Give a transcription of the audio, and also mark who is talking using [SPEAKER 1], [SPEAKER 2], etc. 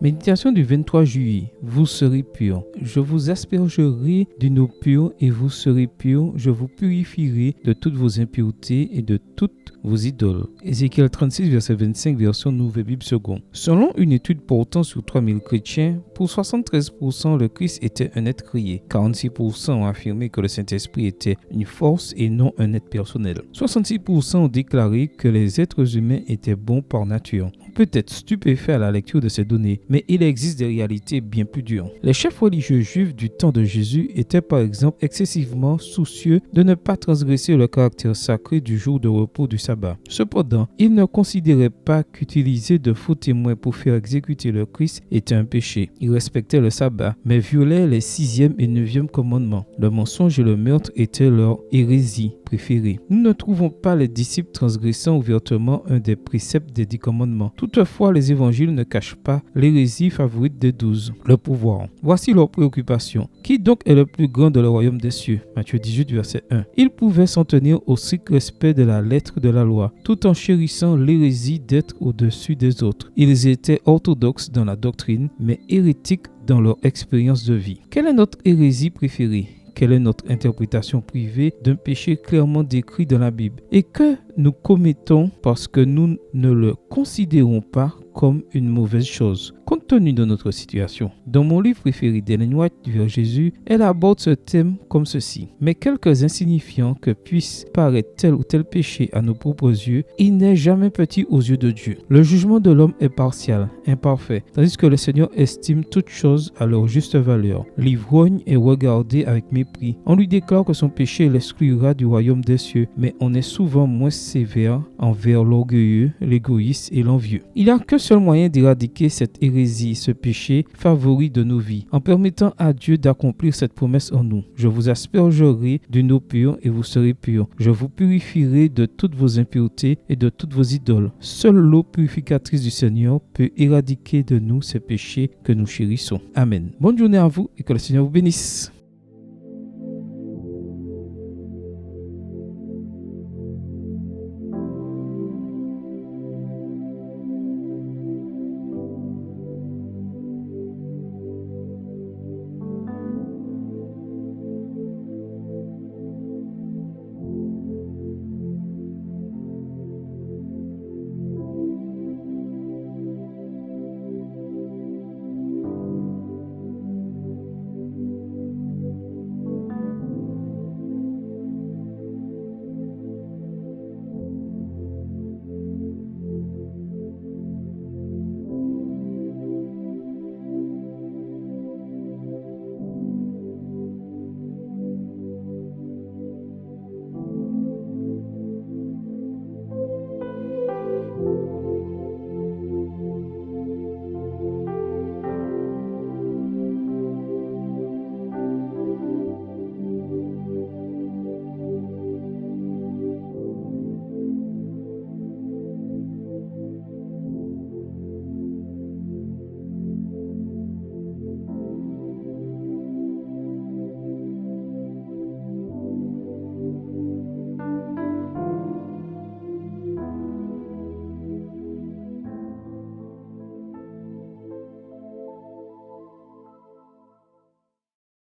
[SPEAKER 1] Méditation du 23 juillet. Vous serez purs. Je vous aspergerai d'une eau pure et vous serez purs. Je vous purifierai de toutes vos impuretés et de toutes vos idoles. Ézéchiel 36, verset 25, version Nouvelle Bible seconde. Selon une étude portant sur 3000 chrétiens, pour 73%, le Christ était un être créé. 46% ont affirmé que le Saint-Esprit était une force et non un être personnel. 66% ont déclaré que les êtres humains étaient bons par nature. On peut être stupéfait à la lecture de ces données, mais il existe des réalités bien plus dures. Les chefs religieux juifs du temps de Jésus étaient par exemple excessivement soucieux de ne pas transgresser le caractère sacré du jour de repos du sabbat. Cependant, ils ne considéraient pas qu'utiliser de faux témoins pour faire exécuter le Christ était un péché. Ils respectaient le sabbat, mais violaient les 6e et 9e commandements. Le mensonge et le meurtre étaient leur hérésie préférée. Nous ne trouvons pas les disciples transgressant ouvertement un des préceptes des 10 commandements. Toutefois, les évangiles ne cachent pas l'hérésie favorite des 12, le pouvoir. Voici leurs préoccupations. Qui donc est le plus grand dans le royaume des cieux? Matthieu 18, verset 1. Ils pouvaient s'en tenir au strict respect de la lettre de la loi, tout en chérissant l'hérésie d'être au-dessus des autres. Ils étaient orthodoxes dans la doctrine, mais hérétiques dans leur expérience de vie. Quelle est notre hérésie préférée? Quelle est notre interprétation privée d'un péché clairement décrit dans la Bible et que nous commettons parce que nous ne le considérons pas comme une mauvaise chose, compte tenu de notre situation. Dans mon livre préféré d'Ellen White vers Jésus, elle aborde ce thème comme ceci. Mais quelques insignifiants que puisse paraître tel ou tel péché à nos propres yeux, il n'est jamais petit aux yeux de Dieu. Le jugement de l'homme est partial, imparfait, tandis que le Seigneur estime toutes choses à leur juste valeur. L'ivrogne est regardé avec mépris. On lui déclare que son péché l'exclura du royaume des cieux, mais on est souvent moins sévère envers l'orgueilleux, l'égoïste et l'envieux. Il n'y a que seul moyen d'éradiquer cette hérésie, ce péché favori de nos vies, en permettant à Dieu d'accomplir cette promesse en nous. Je vous aspergerai d'une eau pure et vous serez purs. Je vous purifierai de toutes vos impuretés et de toutes vos idoles. Seule l'eau purificatrice du Seigneur peut éradiquer de nous ces péchés que nous chérissons. Amen. Bonne journée à vous et que le Seigneur vous bénisse.